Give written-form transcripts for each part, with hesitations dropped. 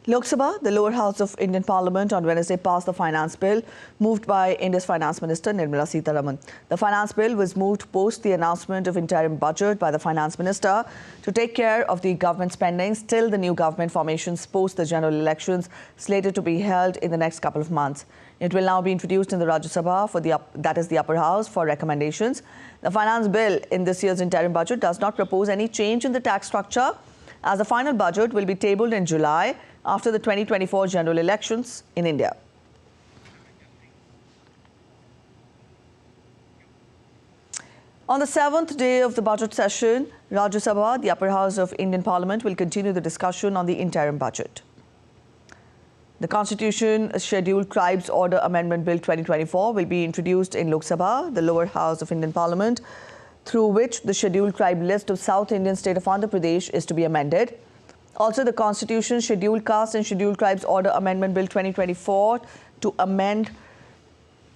Lok Sabha, the lower house of Indian Parliament, on Wednesday passed the finance bill moved by India's Finance Minister Nirmala Sitharaman. The finance bill was moved post the announcement of interim budget by the Finance Minister to take care of the government spendings till the new government formations post the general elections slated to be held in the next couple of months. It will now be introduced in the Rajya Sabha, that is the upper house, for recommendations. The finance bill in this year's interim budget does not propose any change in the tax structure, as the final budget will be tabled in July after the 2024 general elections in India. On the seventh day of the budget session, Rajya Sabha, the upper house of Indian Parliament, will continue the discussion on the interim budget. The Constitution Scheduled Tribes Order Amendment Bill 2024 will be introduced in Lok Sabha, the lower house of Indian Parliament, through which the scheduled tribe list of South Indian state of Andhra Pradesh is to be amended. Also, the Constitution Scheduled Caste and Scheduled Tribes Order Amendment Bill 2024 to amend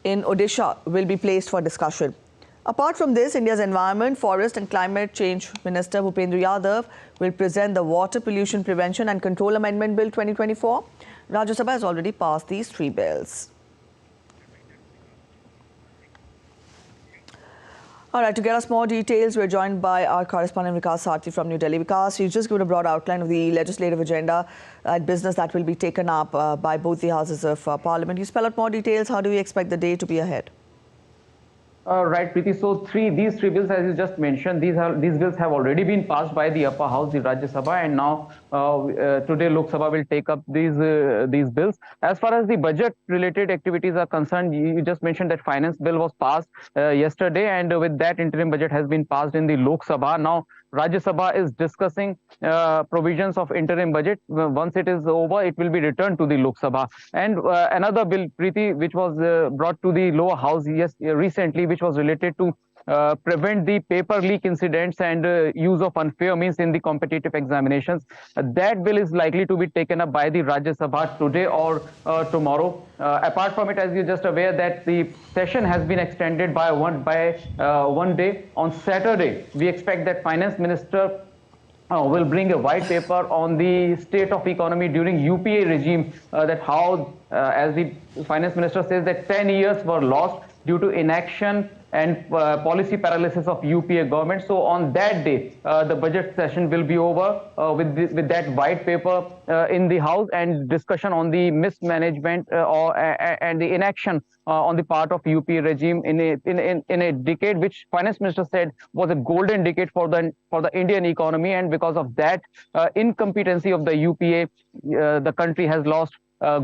in Odisha will be placed for discussion. Apart from this, India's Environment, Forest and Climate Change Minister Bhupendra Yadav will present the Water Pollution Prevention and Control Amendment Bill 2024. Rajya Sabha has already passed these three bills. All right, to get us more details, we're joined by our correspondent Vikas Sarthi from New Delhi. Vikas, you just given a broad outline of the legislative agenda and business that will be taken up by both the houses of Parliament. You spell out more details. How do we expect the day to be ahead? Right, Preeti. So these three bills, as you just mentioned, these bills have already been passed by the upper house, the Rajya Sabha, and now today Lok Sabha will take up these bills. As far as the budget-related activities are concerned, you just mentioned that finance bill was passed yesterday, and with that, interim budget has been passed in the Lok Sabha. Now, Rajya Sabha is discussing provisions of interim budget. Once it is over, it will be returned to the Lok Sabha. And another bill, Preeti, which was brought to the lower house recently, which was related to prevent the paper leak incidents and use of unfair means in the competitive examinations. That bill is likely to be taken up by the Rajya Sabha today or tomorrow. Apart from it, as you're just aware that the session has been extended by one day. On Saturday, we expect that Finance Minister will bring a white paper on the state of economy during UPA regime, that how, as the Finance Minister says, that 10 years were lost due to inaction and policy paralysis of UPA government. So on that day, the budget session will be over with that white paper in the House, and discussion on the mismanagement and the inaction on the part of UPA regime in a decade which Finance Minister said was a golden decade for the Indian economy, and because of that incompetency of the UPA, the country has lost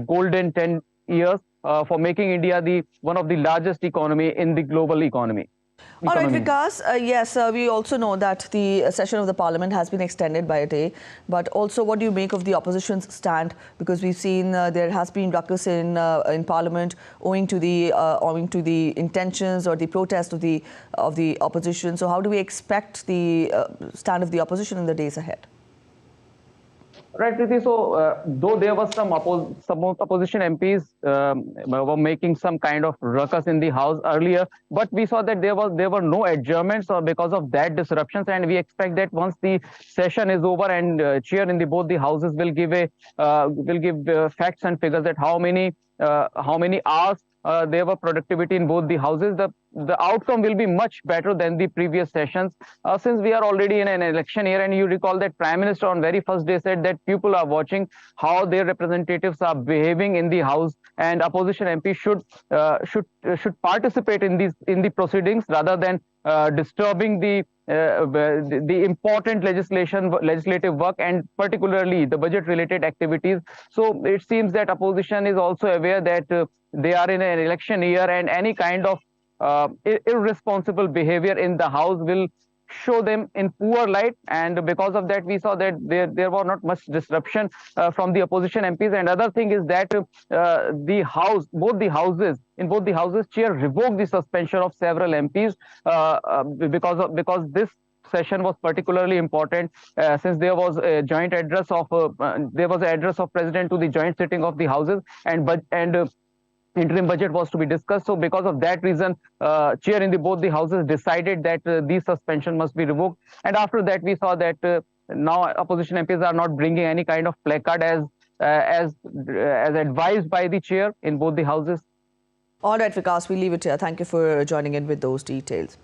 golden 10 years for making India one of the largest economy in the global economy. All right, Vikas, yes, we also know that the session of the Parliament has been extended by a day, but also what do you make of the opposition's stand? Because we've seen there has been ruckus in Parliament owing to the intentions or the protest of the opposition. So how do we expect the stand of the opposition in the days ahead? Right, Preeti. So, though there was some opposition MPs were making some kind of ruckus in the House earlier, but we saw that there were no adjournments because of that disruptions, and we expect that once the session is over and chair in both the houses will give facts and figures that how many hours there were productivity in both the houses, the outcome will be much better than the previous sessions. Since we are already in an election year, and you recall that Prime Minister on very first day said that people are watching how their representatives are behaving in the House, and opposition MPs should participate in the proceedings rather than disturbing the important legislative work, and particularly the budget-related activities. So it seems that opposition is also aware that they are in an election year, and any kind of irresponsible behavior in the House will show them in poor light, and because of that we saw that there was not much disruption from the opposition MPs. And other thing is that both the houses chair revoked the suspension of several MPs because this session was particularly important, since there was a joint address of President to the joint sitting of the houses, and interim budget was to be discussed. So because of that reason, chair in both the houses decided that these suspension must be revoked. And after that, we saw that now opposition MPs are not bringing any kind of placard as as advised by the chair in both the houses. All right, Vikas, we leave it here. Thank you for joining in with those details.